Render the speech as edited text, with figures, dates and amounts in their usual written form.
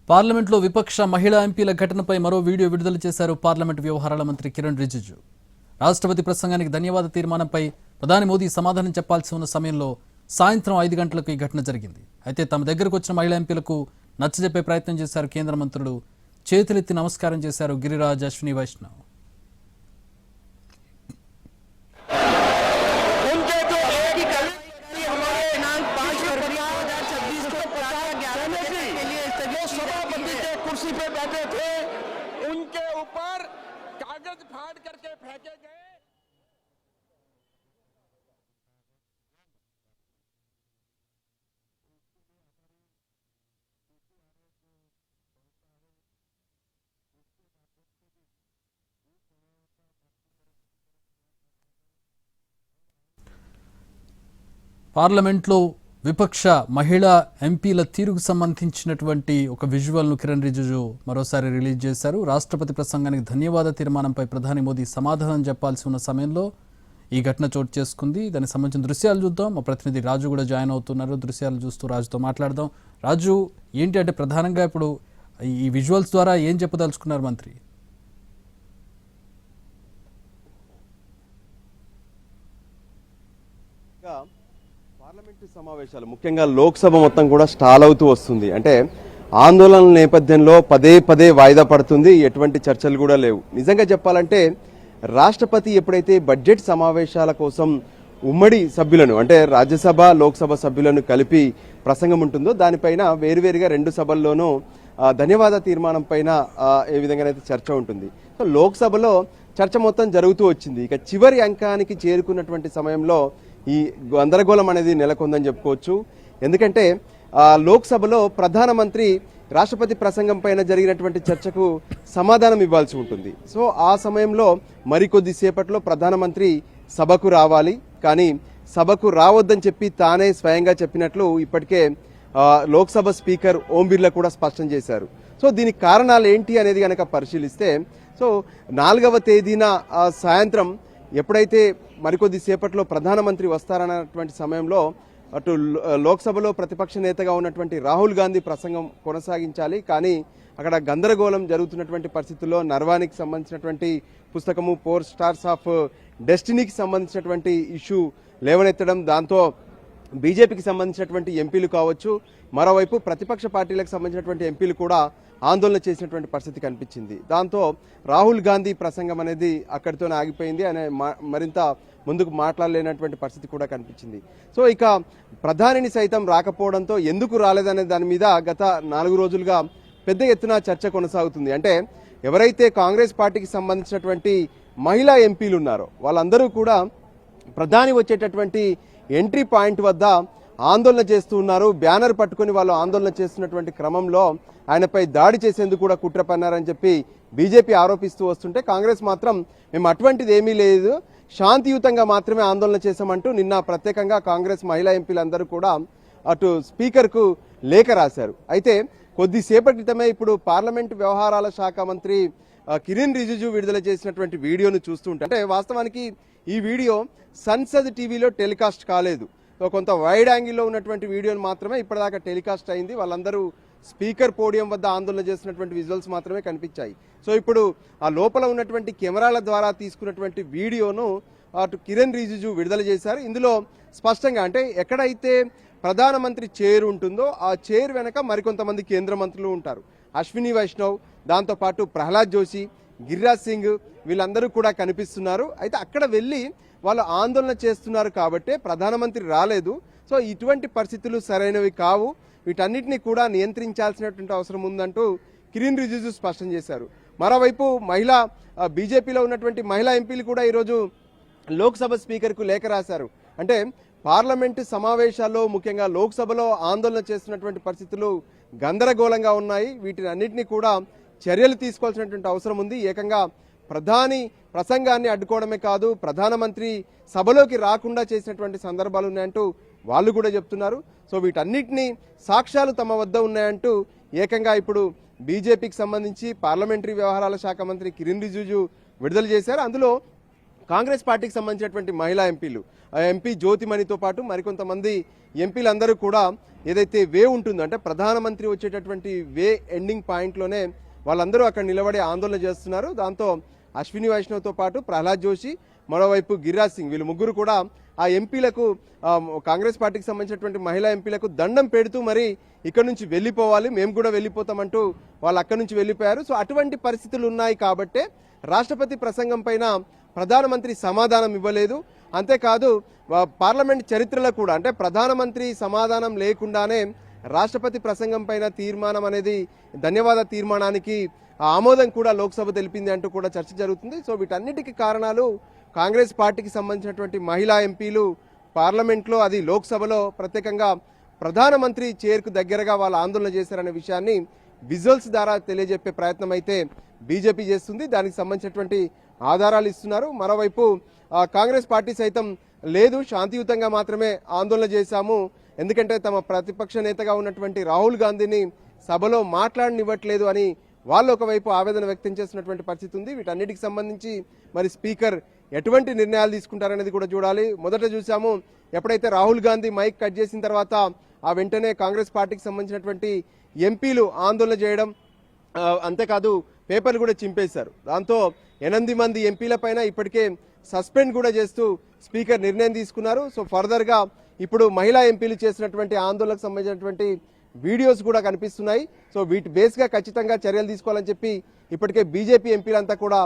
పార్లమెంట్లో విపక్ష మహిళా ఎంపీల ఘటనపై మరో వీడియో విడుదల చేశారు పార్లమెంట్ వ్యవహారాల మంత్రి కిరణ్ రిజిజు. రాష్ట్రపతి ప్రసంగానికి ధన్యవాద తీర్మానంపై ప్రధాని మోదీ సమాధానం చెప్పాల్సి ఉన్న సమయంలో సాయంత్రం 5 గంటలకు ఈ ఘటన జరిగింది. అయితే తమ దగ్గరకు వచ్చిన మహిళా ఎంపీలకు నచ్చజెప్పే ప్రయత్నం చేశారు కేంద్ర మంత్రులు. చేతులెత్తి నమస్కారం చేశారు గిరిరాజ్, అశ్విని వైష్ణవ్. कुर्सी पे बैठे थे, उनके ऊपर कागज फाड़ करके फेंके गए। పార్లమెంట్లో విపక్ష మహిళా ఎంపీల తీరుకు సంబంధించినటువంటి ఒక విజువల్ను కిరణ్ రిజిజు మరోసారి రిలీజ్ చేశారు. రాష్ట్రపతి ప్రసంగానికి ధన్యవాద తీర్మానంపై ప్రధాని మోదీ సమాధానం చెప్పాల్సి ఉన్న సమయంలో ఈ ఘటన చోటు చేసుకుంది. దానికి సంబంధించిన దృశ్యాలు చూద్దాం. మా ప్రతినిధి రాజు కూడా జాయిన్ అవుతున్నారు. దృశ్యాలు చూస్తూ రాజుతో మాట్లాడదాం. రాజు, ఏంటి అంటే ప్రధానంగా ఇప్పుడు ఈ విజువల్స్ ద్వారా ఏం చెప్పదలుచుకున్నారు మంత్రి? పార్లమెంటు సమావేశాలు ముఖ్యంగా లోక్సభ మొత్తం కూడా స్టాల్ అవుతూ వస్తుంది. అంటే ఆందోళనల నేపథ్యంలో పదే పదే వాయిదా పడుతుంది. ఎటువంటి చర్చలు కూడా లేవు. నిజంగా చెప్పాలంటే రాష్ట్రపతి ఎప్పుడైతే బడ్జెట్ సమావేశాల కోసం ఉమ్మడి సభ్యులను అంటే రాజ్యసభ లోక్సభ సభ్యులను కలిపి ప్రసంగం ఉంటుందో దానిపైన వేరువేరుగా 2 సభల్లోనూ ధన్యవాద తీర్మానం పైన ఏ విధంగానైతే చర్చ ఉంటుంది. సో లోక్సభలో చర్చ మొత్తం జరుగుతూ వచ్చింది. ఇక చివరి అంకానికి చేరుకున్నటువంటి సమయంలో ఈ గందరగోళం అనేది నెలకొందని చెప్పుకోవచ్చు. ఎందుకంటే లోక్సభలో ప్రధానమంత్రి రాష్ట్రపతి ప్రసంగం పైన జరిగినటువంటి చర్చకు సమాధానం ఇవ్వాల్సి ఉంటుంది. సో ఆ సమయంలో మరికొద్ది సేపట్లో ప్రధానమంత్రి సభకు రావాలి. కానీ సభకు రావద్దని చెప్పి తానే స్వయంగా చెప్పినట్లు ఇప్పటికే లోక్సభ స్పీకర్ ఓం బిర్లా కూడా స్పష్టం చేశారు. సో దీనికి కారణాలు ఏంటి అనేది కనుక పరిశీలిస్తే, సో 4వ తేదీన సాయంత్రం ఎప్పుడైతే మరికొద్ది సేపట్లో ప్రధానమంత్రి వస్తారన్నటువంటి సమయంలో అటు లోక్సభలో ప్రతిపక్ష నేతగా ఉన్నటువంటి రాహుల్ గాంధీ ప్రసంగం కొనసాగించాలి. కానీ అక్కడ గందరగోళం జరుగుతున్నటువంటి పరిస్థితుల్లో నర్వానికి సంబంధించినటువంటి పుస్తకము 4 స్టార్స్ ఆఫ్ డెస్టినీకి సంబంధించినటువంటి ఇష్యూ లేవనెత్తడం, దాంతో బీజేపీకి సంబంధించినటువంటి ఎంపీలు కావచ్చు, మరోవైపు ప్రతిపక్ష పార్టీలకు సంబంధించినటువంటి ఎంపీలు కూడా ఆందోళన చేసినటువంటి పరిస్థితి కనిపించింది. దాంతో రాహుల్ గాంధీ ప్రసంగం అనేది అక్కడితోనే ఆగిపోయింది. ఆయన మరింత ముందుకు మాట్లాడలేనటువంటి పరిస్థితి కూడా కనిపించింది. సో ఇక ప్రధానిని సైతం రాకపోవడంతో ఎందుకు రాలేదనే దాని మీద గత 4 రోజులుగా పెద్ద ఎత్తున చర్చ కొనసాగుతుంది. అంటే ఎవరైతే కాంగ్రెస్ పార్టీకి సంబంధించినటువంటి మహిళా ఎంపీలు ఉన్నారో వాళ్ళందరూ కూడా ప్రధాని వచ్చేటటువంటి ఎంట్రీ పాయింట్ వద్ద ఆందోళన చేస్తూ ఉన్నారు. బ్యానర్ పట్టుకుని వాళ్ళు ఆందోళన చేస్తున్నటువంటి క్రమంలో ఆయనపై దాడి చేసేందుకు కూడా కుట్ర పన్నారని చెప్పి బీజేపీ ఆరోపిస్తూ వస్తుంటే, కాంగ్రెస్ మాత్రం మేము అటువంటిది ఏమీ లేదు, శాంతియుతంగా మాత్రమే ఆందోళన చేశామంటూ నిన్న ప్రత్యేకంగా కాంగ్రెస్ మహిళా ఎంపీలందరూ కూడా అటు స్పీకర్కు లేఖ రాశారు. అయితే కొద్దిసేపటి క్రితమే ఇప్పుడు పార్లమెంటు వ్యవహారాల శాఖ మంత్రి కిరణ్ రిజిజు విడుదల చేసినటువంటి వీడియోను చూస్తుంటే, అంటే వాస్తవానికి ఈ వీడియో సంసద్ టీవీలో టెలికాస్ట్ కాలేదు. కొంత వైడ్ యాంగిల్లో ఉన్నటువంటి వీడియోను మాత్రమే ఇప్పటిదాకా టెలికాస్ట్ అయింది. వాళ్ళందరూ స్పీకర్ పోడియం వద్ద ఆందోళన చేసినటువంటి విజువల్స్ మాత్రమే కనిపించాయి. సో ఇప్పుడు ఆ లోపల ఉన్నటువంటి కెమెరాల ద్వారా తీసుకున్నటువంటి వీడియోను అటు కిరణ్ రిజిజు విడుదల చేశారు. ఇందులో స్పష్టంగా అంటే ఎక్కడైతే ప్రధానమంత్రి చైర్ ఉంటుందో ఆ చైర్ వెనక మరికొంతమంది కేంద్ర మంత్రులు ఉంటారు. అశ్విని వైష్ణవ్, దాంతోపాటు ప్రహ్లాద్ జోషి, గిరిరాజ్ సింగ్ వీళ్ళందరూ కూడా కనిపిస్తున్నారు. అయితే అక్కడ వెళ్ళి వాళ్ళు ఆందోళన చేస్తున్నారు కాబట్టే ప్రధానమంత్రి రాలేదు. సో ఇటువంటి పరిస్థితులు సరైనవి కావు, వీటన్నిటిని కూడా నియంత్రించాల్సినటువంటి అవసరం ఉందంటూ కిరణ్ రిజిజు స్పష్టం చేశారు. మరోవైపు బీజేపీలో ఉన్నటువంటి మహిళా ఎంపీలు కూడా ఈరోజు లోక్సభ స్పీకర్కు లేఖ రాశారు. అంటే పార్లమెంటు సమావేశాల్లో ముఖ్యంగా లోక్సభలో ఆందోళన చేస్తున్నటువంటి పరిస్థితులు గందరగోళంగా ఉన్నాయి. వీటిని అన్నింటినీ కూడా చర్యలు తీసుకోవాల్సినటువంటి అవసరం ఉంది. ఏకంగా ప్రధాని ప్రసంగాన్ని అడ్డుకోవడమే కాదు, ప్రధానమంత్రి సభలోకి రాకుండా చేసినటువంటి సందర్భాలు ఉన్నాయంటూ వాళ్ళు కూడా చెప్తున్నారు. సో వీటన్నిటినీ సాక్ష్యాలు తమ వద్ద ఉన్నాయంటూ ఏకంగా ఇప్పుడు బీజేపీకి సంబంధించి పార్లమెంటరీ వ్యవహారాల శాఖ మంత్రి కిరణ్ రిజిజు విడుదల చేశారు. అందులో కాంగ్రెస్ పార్టీకి సంబంధించినటువంటి మహిళా ఎంపీలు ఎంపీ జ్యోతిమణితో పాటు మరికొంతమంది ఎంపీలందరూ కూడా ఏదైతే వే ఉంటుందో అంటే ప్రధానమంత్రి వచ్చేటటువంటి వే ఎండింగ్ పాయింట్లోనే వాళ్ళందరూ అక్కడ నిలబడి ఆందోళన చేస్తున్నారు. దాంతో అశ్విని వైష్ణవ్తో పాటు ప్రహ్లాద్ జోషి, మరోవైపు గిరిరాజ్ సింగ్, వీళ్ళు ముగ్గురు కూడా ఆ ఎంపీలకు కాంగ్రెస్ పార్టీకి సంబంధించినటువంటి మహిళా ఎంపీలకు దండం పెడుతూ మరి ఇక్కడ నుంచి వెళ్ళిపోవాలి, మేము కూడా వెళ్ళిపోతామంటూ వాళ్ళు అక్కడి నుంచి వెళ్ళిపోయారు. సో అటువంటి పరిస్థితులు ఉన్నాయి కాబట్టే రాష్ట్రపతి ప్రసంగం పైన ప్రధానమంత్రి సమాధానం ఇవ్వలేదు. అంతేకాదు పార్లమెంట్ చరిత్రలో కూడా అంటే ప్రధానమంత్రి సమాధానం లేకుండానే రాష్ట్రపతి ప్రసంగం పైన తీర్మానం అనేది ధన్యవాద తీర్మానానికి ఆమోదం కూడా లోక్సభ తెలిపింది అంటూ కూడా చర్చ జరుగుతుంది. సో వీటన్నిటికీ కారణాలు కాంగ్రెస్ పార్టీకి సంబంధించినటువంటి మహిళా ఎంపీలు పార్లమెంట్లో అది లోక్సభలో ప్రత్యేకంగా ప్రధానమంత్రి చైర్కు దగ్గరగా వాళ్ళు ఆందోళన చేశారనే విషయాన్ని విజువల్స్ ద్వారా తెలియజెప్పే ప్రయత్నం అయితే బీజేపీ చేస్తుంది. దానికి సంబంధించినటువంటి ఆధారాలు ఇస్తున్నారు. మరోవైపు కాంగ్రెస్ పార్టీ సైతం లేదు, శాంతియుతంగా మాత్రమే ఆందోళన చేశాము, ఎందుకంటే తమ ప్రతిపక్ష నేతగా ఉన్నటువంటి రాహుల్ గాంధీని సభలో మాట్లాడనివ్వట్లేదు అని వాళ్ళు ఒకవైపు ఆవేదన వ్యక్తం చేస్తున్నటువంటి పరిస్థితి ఉంది. వీటన్నిటికి సంబంధించి మరి స్పీకర్ ఎటువంటి నిర్ణయాలు తీసుకుంటారనేది కూడా చూడాలి. మొదట చూసాము, ఎప్పుడైతే రాహుల్ గాంధీ మైక్ కట్ చేసిన తర్వాత ఆ వెంటనే కాంగ్రెస్ పార్టీకి సంబంధించినటువంటి ఎంపీలు ఆందోళన చేయడం, అంతేకాదు పేపర్లు కూడా చింపేశారు. దాంతో 8 మంది ఎంపీల పైన ఇప్పటికే సస్పెండ్ కూడా చేస్తూ స్పీకర్ నిర్ణయం తీసుకున్నారు. సో ఫర్దర్గా ఇప్పుడు మహిళా ఎంపీలు చేసినటువంటి ఆందోళనకు సంబంధించినటువంటి వీడియోస్ కూడా కనిపిస్తున్నాయి. సో వీటి బేస్గా ఖచ్చితంగా చర్యలు తీసుకోవాలని చెప్పి ఇప్పటికే బీజేపీ ఎంపీలంతా కూడా